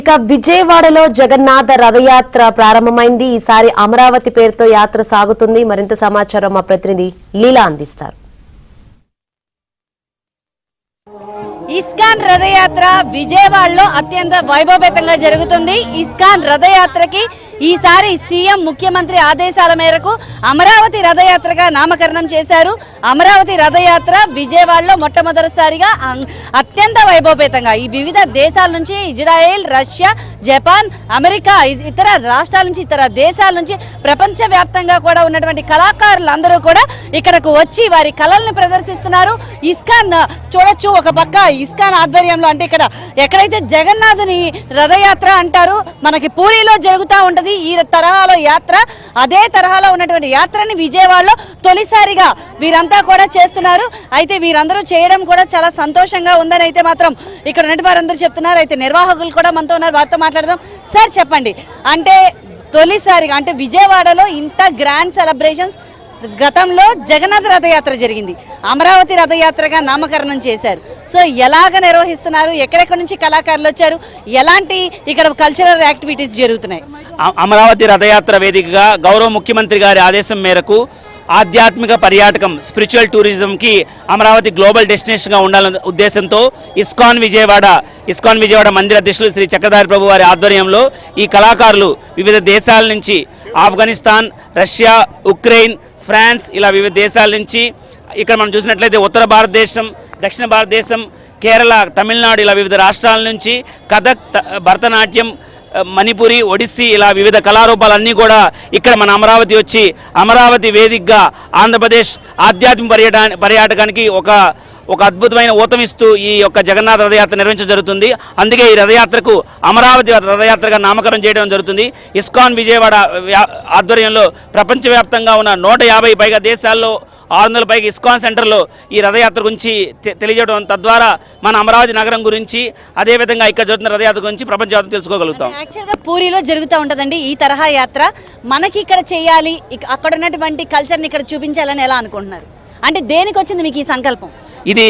ఇక విజయవాడలో జగన్నాథ రథయాత్ర ప్రారంభమైంది. ఈసారి అమరావతి పేరుతో యాత్ర సాగుతుంది. మరింత సమాచారం మా ప్రతినిధి లీలా అందిస్తారు. ఇస్కాన్ రథయాత్ర విజయవాడలో అత్యంత వైభవపేతంగా జరుగుతుంది. ఇస్కాన్ రథయాత్రకి ఈసారి సీఎం ముఖ్యమంత్రి ఆదేశాల మేరకు అమరావతి రథయాత్రగా నామకరణం చేశారు. అమరావతి రథయాత్ర విజయవాడలో మొట్టమొదటిసారిగా అత్యంత వైభవపేతంగా ఈ వివిధ దేశాల నుంచి ఇజ్రాయెల్, రష్యా, జపాన్, అమెరికా, ఇతర రాష్ట్రాల నుంచి, ఇతర దేశాల నుంచి ప్రపంచవ్యాప్తంగా కూడా ఉన్నటువంటి కళాకారులందరూ కూడా ఇక్కడకు వచ్చి వారి కళల్ని ప్రదర్శిస్తున్నారు. ఇస్కాన్ చూడొచ్చు, ఒక పక్క ఇస్కాన్ ఆధ్వర్యంలో, అంటే ఇక్కడ ఎక్కడైతే జగన్నాథుని రథయాత్ర అంటారు, మనకి పూరిలో జరుగుతూ ఉంటుంది ఈ తరహాలో యాత్ర. అదే తరహాలో ఉన్నటువంటి యాత్రని విజయవాడలో తొలిసారిగా వీరంతా కూడా చేస్తున్నారు. అయితే వీరందరూ చేయడం కూడా చాలా సంతోషంగా ఉందని అయితే మాత్రం ఇక్కడ ఉన్నటువంటి వారందరూ చెప్తున్నారు. అయితే నిర్వాహకులు కూడా మనతో ఉన్నారు, వారితో మాట్లాడదాం. సార్ చెప్పండి, అంటే తొలిసారిగా అంటే విజయవాడలో ఇంత గ్రాండ్ సెలబ్రేషన్స్ గతంలో జగన్నాథ రథయాత్ర జరిగింది, అమరావతి రథయాత్రగా నామకరణం చేశారు. సో ఎలాగ నిర్వహిస్తున్నారు, ఎక్కడెక్కడి నుంచి కళాకారులు వచ్చారు, ఎలాంటి ఇక్కడ కల్చరల్ యాక్టివిటీస్ జరుగుతున్నాయి? అమరావతి రథయాత్ర వేదికగా గౌరవ ముఖ్యమంత్రి గారి ఆదేశం మేరకు ఆధ్యాత్మిక పర్యాటకం, స్పిరిచువల్ టూరిజంకి అమరావతి గ్లోబల్ డెస్టినేషన్గా ఉండాలనే ఉద్దేశంతో ఇస్కాన్ విజయవాడ మందిర అధ్యక్షులు శ్రీ చక్రధారి ప్రభు వారి ఆధ్వర్యంలో ఈ కళాకారులు వివిధ దేశాల నుంచి, ఆఫ్ఘనిస్తాన్, రష్యా, ఉక్రెయిన్, ఫ్రాన్స్, ఇలా వివిధ దేశాల నుంచి, ఇక్కడ మనం చూసినట్లయితే ఉత్తర భారతదేశం, దక్షిణ భారతదేశం, కేరళ, తమిళనాడు, ఇలా వివిధ రాష్ట్రాల నుంచి కథక్, భరతనాట్యం, మణిపురి, ఒడిస్సీ, ఇలా వివిధ కళారూపాలన్నీ కూడా ఇక్కడ మన అమరావతి వచ్చి అమరావతి వేదికగా ఆంధ్రప్రదేశ్ ఆధ్యాత్మిక పర్యాటకానికి ఒక అద్భుతమైన ఊతమిస్తూ ఈ యొక్క జగన్నాథ రథయాత్ర నిర్వహించడం జరుగుతుంది. అందుకే ఈ రథయాత్రకు అమరావతి రథయాత్రగా నామకరణం చేయడం జరుగుతుంది. ఇస్కాన్ విజయవాడ ఆధ్వర్యంలో ప్రపంచవ్యాప్తంగా ఉన్న 150 పైగా దేశాల్లో 600 పైగా ఇస్కాన్ సెంటర్లో ఈ రథయాత్ర గురించి తెలియజేయడం, తద్వారా మన అమరావతి నగరం గురించి, అదేవిధంగా ఇక్కడ జరుగుతున్న రథయాత్ర గురించి ప్రపంచవ్యాప్తంగా తెలుసుకోగలుగుతాం. యాక్చువల్గా పూరిలో జరుగుతూ ఉంటుందండి ఈ తరహా యాత్ర. మనకి ఇక్కడ చేయాలి, అక్కడ ఉన్నటువంటి కల్చర్ని ఇక్కడ చూపించాలని ఎలా అనుకుంటున్నారు? అంటే దేనికి వచ్చింది మీకు ఈ సంకల్పం? ఇది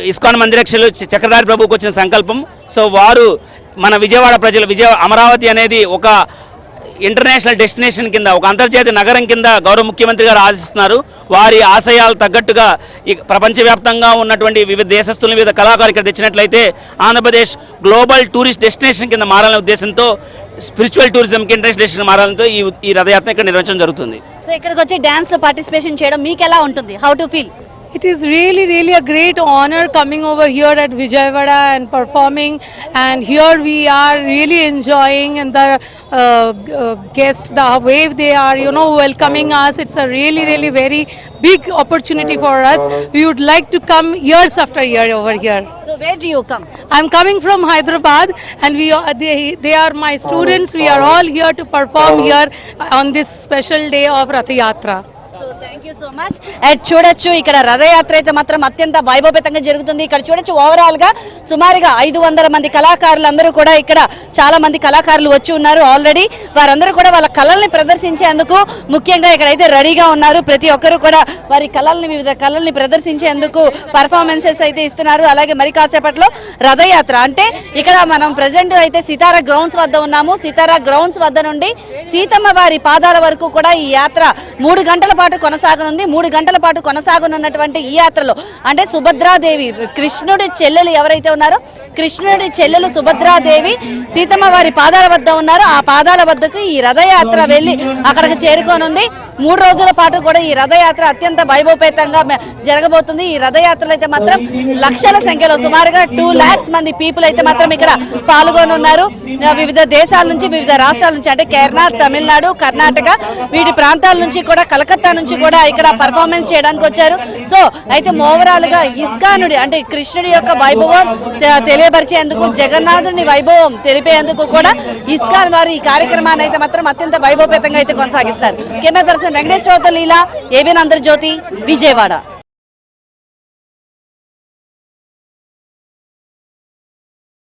ఇస్కాన్ మందిరక్షలు చక్రధారి ప్రభువుకు వచ్చిన సంకల్పం. సో వారు మన విజయవాడ ప్రజలు, అమరావతి అనేది ఒక ఇంటర్నేషనల్ డెస్టినేషన్ కింద, ఒక అంతర్జాతీయ నగరం కింద గౌరవ ముఖ్యమంత్రి గారు ఆశిస్తున్నారు. వారి ఆశయాలు తగ్గట్టుగా ప్రపంచవ్యాప్తంగా ఉన్నటువంటి వివిధ దేశస్తులను, వివిధ కళాకారులు ఇక్కడ తెచ్చినట్లయితే ఆంధ్రప్రదేశ్ గ్లోబల్ టూరిస్ట్ డెస్టినేషన్ కింద మారాలనే ఉద్దేశంతో, స్పిరిచువల్ టూరిజంకి ఇంటర్నేషనల్ డెస్టినేషన్ మారాలంతో ఈ రథయాత్ర ఇక్కడ నిర్వహించడం జరుగుతుంది. సో ఇక్కడికి వచ్చి డాన్స్ లో పార్టిసిపేషన్ చేయడం మీకు ఎలా ఉంటుంది? How to feel? It is really a great honor coming over here at Vijayawada and performing, and here we are really enjoying, and the guests, the way they are welcoming us, it's a really very big opportunity for us. We would like to come years after year over here. So where do you come? I'm coming from Hyderabad, and they are my students. We are all here to perform here on this special day of Rath Yatra. Thank you so much. And చూడొచ్చు, ఇక్కడ రథయాత్ర అయితే మాత్రం అత్యంత వైభవపేతంగా జరుగుతుంది. ఇక్కడ చూడొచ్చు, overall గా సుమారుగా 500 మంది కళాకారులు అందరూ కూడా, ఇక్కడ చాలా మంది కళాకారులు వచ్చి ఉన్నారు ఆల్రెడీ. వారందరూ కూడా వాళ్ళ కళల్ని ప్రదర్శించేందుకు ముఖ్యంగా ఇక్కడైతే రెడీగా ఉన్నారు. ప్రతి ఒక్కరు కూడా వారి వివిధ కళల్ని ప్రదర్శించేందుకు పర్ఫార్మెన్సెస్ అయితే ఇస్తున్నారు. అలాగే మరి కాసేపట్లో రథయాత్ర, అంటే ఇక్కడ మనం ప్రజెంట్ అయితే సితారా గ్రౌండ్స్ వద్ద ఉన్నాము. సితారా గ్రౌండ్స్ వద్ద నుండి సీతమ్మ వారి పాదాల వరకు కూడా ఈ యాత్ర 3 గంటల పాటు కొనసాగనుంది. 3 గంటల పాటు కొనసాగనున్నటువంటి ఈ యాత్రలో, అంటే సుభద్రాదేవి, కృష్ణుడి చెల్లెలు ఎవరైతే ఉన్నారో, కృష్ణుడి చెల్లెలు సుభద్రాదేవి సీతమ్మ వారి పాదాల వద్ద ఉన్నారు. ఆ పాదాల వద్దకు ఈ రథయాత్ర వెళ్ళి అక్కడికి చేరుకోనుంది. 3 రోజుల పాటు కూడా ఈ రథయాత్ర అత్యంత వైభవపేతంగా జరగబోతుంది. ఈ రథయాత్రలో అయితే మాత్రం లక్షల సంఖ్యలో, సుమారుగా 2 lakhs మంది పీపుల్ అయితే మాత్రం ఇక్కడ పాల్గొనున్నారు. వివిధ దేశాల నుంచి, వివిధ రాష్ట్రాల నుంచి, అంటే కేరళ, తమిళనాడు, కర్ణాటక, వీటి ప్రాంతాల నుంచి కూడా, కలకత్తా నుంచి కూడా ఇక్కడ పర్ఫార్మెన్స్ చేయడానికి వచ్చారు. సో అయితే ఓవరాల్ గా ఇస్కానుడి, అంటే కృష్ణుడి యొక్క వైభవం తెలియపరిచేందుకు, జగన్నాథుని వైభవం తెలిపేందుకు కూడా ఇస్కాన్ వారు ఈ కార్యక్రమాన్ని అయితే మాత్రం అత్యంత వైభవపేతంగా అయితే కొనసాగిస్తారు. కెమెరా పర్సన్ వెంకటేశ్వరరావుతో లీలా, ఏబీఎన్ ఆంధ్రజ్యోతి, విజయవాడ.